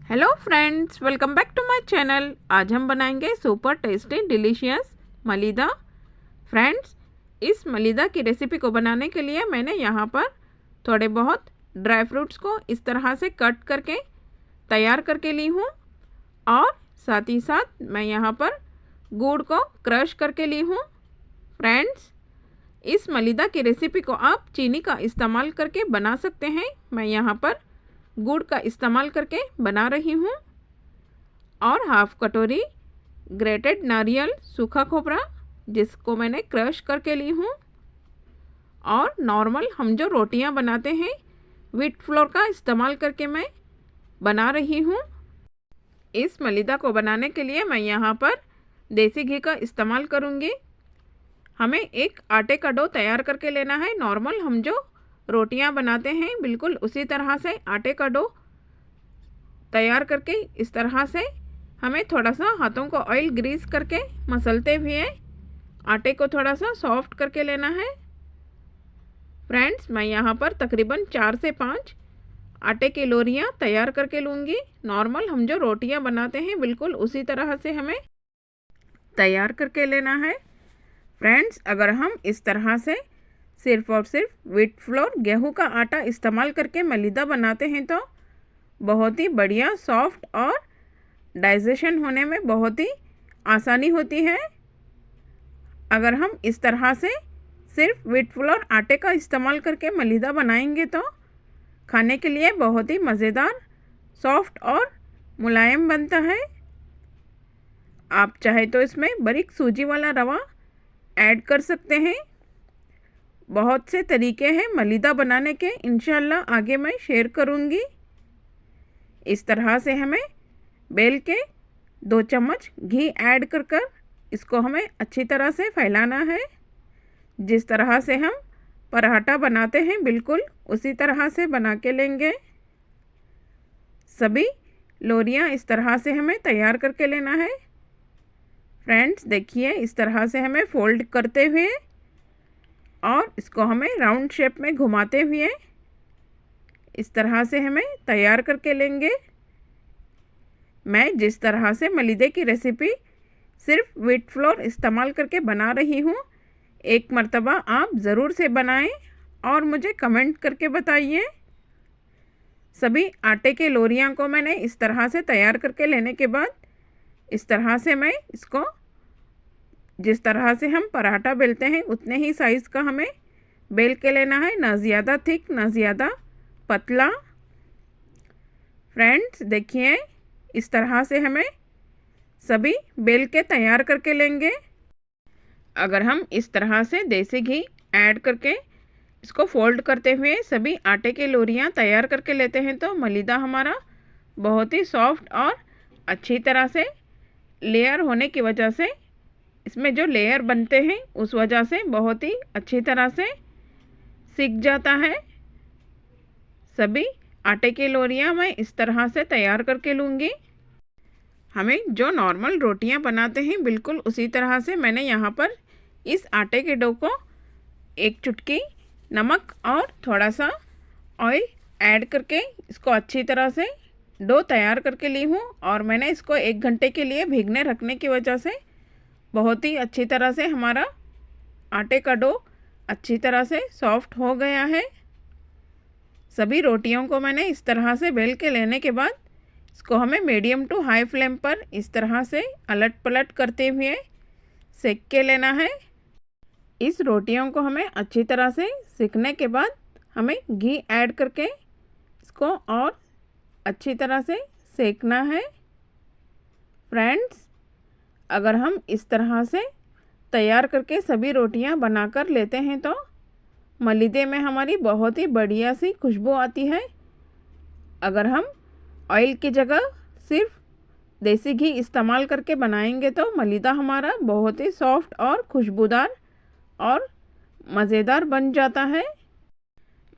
Hello friends, welcome back to my channel. आज हम बनाएंगे super tasty delicious malida. Friends, इस मलीदा की रेसिपी को बनाने के लिए मैंने यहाँ पर थोड़े बहुत ड्राई फ्रूट्स को इस तरह से कट करके तैयार करके ली हूँ और साथ ही साथ मैं यहाँ पर गुड़ को क्रश करके ली हूँ। फ्रेंड्स, इस मलीदा की रेसिपी को आप चीनी का इस्तेमाल करके बना सकते हैं। मैं यहाँ पर गुड़ का इस्तेमाल करके बना रही हूँ। और हाफ कटोरी ग्रेटेड नारियल सूखा खोपरा जिसको मैंने क्रश करके ली हूँ। और नॉर्मल हम जो रोटियां बनाते हैं व्हीट फ्लोर का इस्तेमाल करके मैं बना रही हूँ। इस मलीदा को बनाने के लिए मैं यहाँ पर देसी घी का इस्तेमाल करूँगी। हमें एक आटे का डो तैयार करके लेना है। नॉर्मल हम जो रोटियां बनाते हैं बिल्कुल उसी तरह से आटे का डो तैयार करके इस तरह से हमें थोड़ा सा हाथों को ऑयल ग्रीस करके मसलते हुए आटे को थोड़ा सा सॉफ्ट करके लेना है। फ्रेंड्स, मैं यहाँ पर तकरीबन 4 से 5 आटे की लोरियाँ तैयार करके लूँगी। नॉर्मल हम जो रोटियां बनाते हैं बिल्कुल उसी तरह से हमें तैयार करके लेना है। फ्रेंड्स, अगर हम इस तरह से सिर्फ और सिर्फ व्हीट फ्लोर गेहूं का आटा इस्तेमाल करके मलीदा बनाते हैं तो बहुत ही बढ़िया सॉफ्ट और डाइजेशन होने में बहुत ही आसानी होती है। अगर हम इस तरह से सिर्फ व्हीट फ्लोर आटे का इस्तेमाल करके मलीदा बनाएंगे तो खाने के लिए बहुत ही मज़ेदार, सॉफ्ट और मुलायम बनता है। आप चाहे तो इसमें बारीक सूजी वाला रवा ऐड कर सकते हैं। बहुत से तरीके हैं मलीदा बनाने के, इंशाल्लाह आगे मैं शेयर करूंगी। इस तरह से हमें बेल के 2 चम्मच घी ऐड कर कर इसको हमें अच्छी तरह से फैलाना है। जिस तरह से हम पराठा बनाते हैं बिल्कुल उसी तरह से बना के लेंगे। सभी लोरियां इस तरह से हमें तैयार करके लेना है। फ्रेंड्स, देखिए इस तरह से हमें फोल्ड करते हुए और इसको हमें राउंड शेप में घुमाते हुए इस तरह से हमें तैयार करके लेंगे। मैं जिस तरह से मलीदे की रेसिपी सिर्फ व्हीट फ्लोर इस्तेमाल करके बना रही हूँ, एक मर्तबा आप ज़रूर से बनाएं और मुझे कमेंट करके बताइए। सभी आटे के लोरियां को मैंने इस तरह से तैयार करके लेने के बाद इस तरह से मैं इसको जिस तरह से हम पराठा बेलते हैं उतने ही साइज़ का हमें बेल के लेना है, ना ज़्यादा थिक ना ज़्यादा पतला। फ्रेंड्स, देखिए इस तरह से हमें सभी बेल के तैयार करके लेंगे। अगर हम इस तरह से देसी घी ऐड करके इसको फोल्ड करते हुए सभी आटे के लोरियां तैयार करके लेते हैं तो मलीदा हमारा बहुत ही सॉफ्ट और अच्छी तरह से लेयर होने की वजह से इसमें जो लेयर बनते हैं उस वजह से बहुत ही अच्छी तरह से सिक जाता है। सभी आटे की लोरियां मैं इस तरह से तैयार करके लूँगी। हमें जो नॉर्मल रोटियां बनाते हैं बिल्कुल उसी तरह से मैंने यहाँ पर इस आटे के डो को एक चुटकी नमक और थोड़ा सा ऑयल ऐड करके इसको अच्छी तरह से डो तैयार करके ली हूँ। और मैंने इसको 1 घंटे के लिए भीगने रखने की वजह से बहुत ही अच्छी तरह से हमारा आटे का डो अच्छी तरह से सॉफ्ट हो गया है। सभी रोटियों को मैंने इस तरह से बेल के लेने के बाद इसको हमें मीडियम टू हाई फ्लेम पर इस तरह से अलट पलट करते हुए सेक के लेना है। इस रोटियों को हमें अच्छी तरह से सेकने के बाद हमें घी ऐड करके इसको और अच्छी तरह से सेकना है। फ्रेंड्स, अगर हम इस तरह से तैयार करके सभी रोटियां बनाकर लेते हैं तो मलीदे में हमारी बहुत ही बढ़िया सी खुशबू आती है। अगर हम ऑयल की जगह सिर्फ देसी घी इस्तेमाल करके बनाएंगे तो मलीदा हमारा बहुत ही सॉफ्ट और खुशबूदार और मज़ेदार बन जाता है।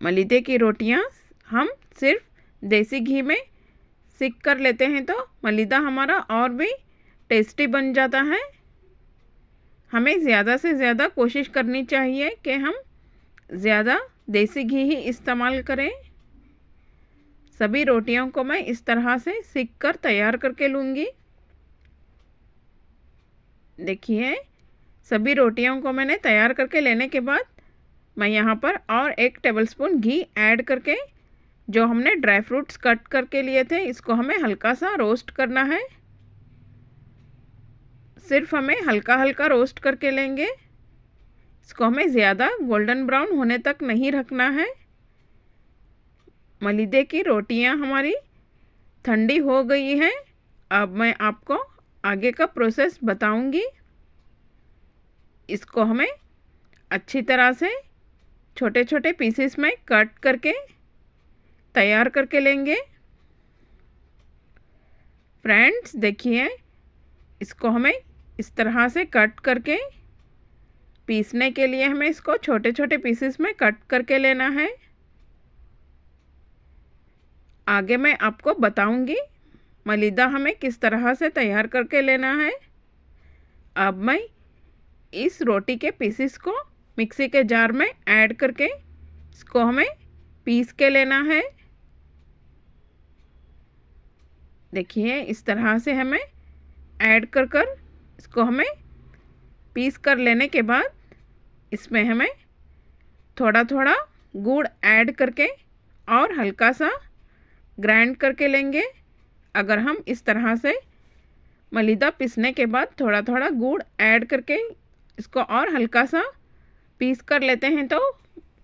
मलीदे की रोटियां हम सिर्फ देसी घी में सिक कर लेते हैं तो मलीदा हमारा और भी टेस्टी बन जाता है। हमें ज़्यादा से ज़्यादा कोशिश करनी चाहिए कि हम ज़्यादा देसी घी ही इस्तेमाल करें। सभी रोटियों को मैं इस तरह से सेक कर तैयार करके लूँगी। देखिए, सभी रोटियों को मैंने तैयार करके लेने के बाद मैं यहाँ पर और 1 टेबलस्पून घी ऐड करके जो हमने ड्राई फ्रूट्स कट करके लिए थे इसको हमें हल्का सा रोस्ट करना है। सिर्फ हमें हल्का हल्का रोस्ट करके लेंगे, इसको हमें ज़्यादा गोल्डन ब्राउन होने तक नहीं रखना है। मलीदे की रोटियां हमारी ठंडी हो गई हैं। अब मैं आपको आगे का प्रोसेस बताऊंगी। इसको हमें अच्छी तरह से छोटे छोटे पीसेस में कट करके तैयार करके लेंगे। फ्रेंड्स देखिए, इसको हमें इस तरह से कट करके पीसने के लिए हमें इसको छोटे छोटे पीसेस में कट करके लेना है। आगे मैं आपको बताऊंगी मलीदा हमें किस तरह से तैयार करके लेना है। अब मैं इस रोटी के पीसेस को मिक्सी के जार में ऐड करके इसको हमें पीस के लेना है। देखिए, इस तरह से हमें ऐड कर कर इसको हमें पीस कर लेने के बाद इसमें हमें थोड़ा थोड़ा गुड़ ऐड करके और हल्का सा ग्राइंड करके लेंगे। अगर हम इस तरह से मलीदा पीसने के बाद थोड़ा थोड़ा गुड़ ऐड करके इसको और हल्का सा पीस कर लेते हैं तो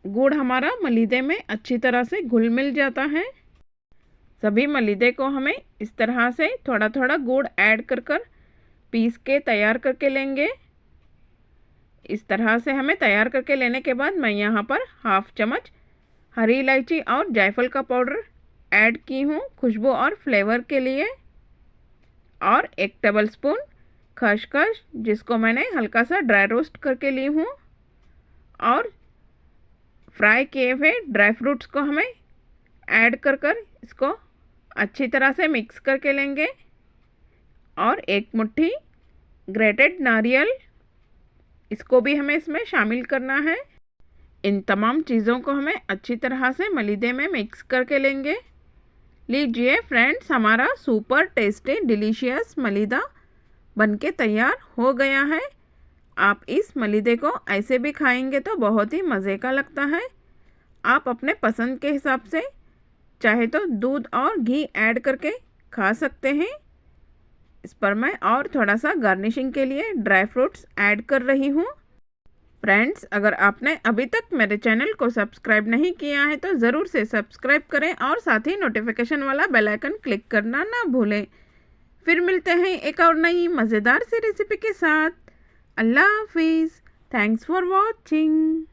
गुड़ हमारा मलीदे में अच्छी तरह से घुल मिल जाता है। सभी मलीदे को हमें इस तरह से थोड़ा थोड़ा गुड़ ऐड कर कर पीस के तैयार करके लेंगे। इस तरह से हमें तैयार करके लेने के बाद मैं यहाँ पर हाफ चम्मच हरी इलायची और जायफल का पाउडर ऐड की हूँ खुशबू और फ्लेवर के लिए, और 1 टेबलस्पून खसखस जिसको मैंने हल्का सा ड्राई रोस्ट करके ली हूँ, और फ्राई किए हुए ड्राई फ्रूट्स को हमें ऐड कर कर इसको अच्छी तरह से मिक्स करके लेंगे, और 1 मुट्ठी ग्रेटेड नारियल इसको भी हमें इसमें शामिल करना है। इन तमाम चीज़ों को हमें अच्छी तरह से मलीदे में मिक्स करके लेंगे। लीजिए फ्रेंड्स, हमारा सुपर टेस्टी डिलीशियस मलीदा बनके तैयार हो गया है। आप इस मलीदे को ऐसे भी खाएंगे तो बहुत ही मज़े का लगता है। आप अपने पसंद के हिसाब से चाहे तो दूध और घी ऐड करके खा सकते हैं। इस पर मैं और थोड़ा सा गार्निशिंग के लिए ड्राई फ्रूट्स ऐड कर रही हूँ। फ्रेंड्स, अगर आपने अभी तक मेरे चैनल को सब्सक्राइब नहीं किया है तो ज़रूर से सब्सक्राइब करें और साथ ही नोटिफिकेशन वाला बेल आइकन क्लिक करना ना भूलें। फिर मिलते हैं एक और नई मज़ेदार सी रेसिपी के साथ। अल्लाह हाफिज़। Thanks for watching.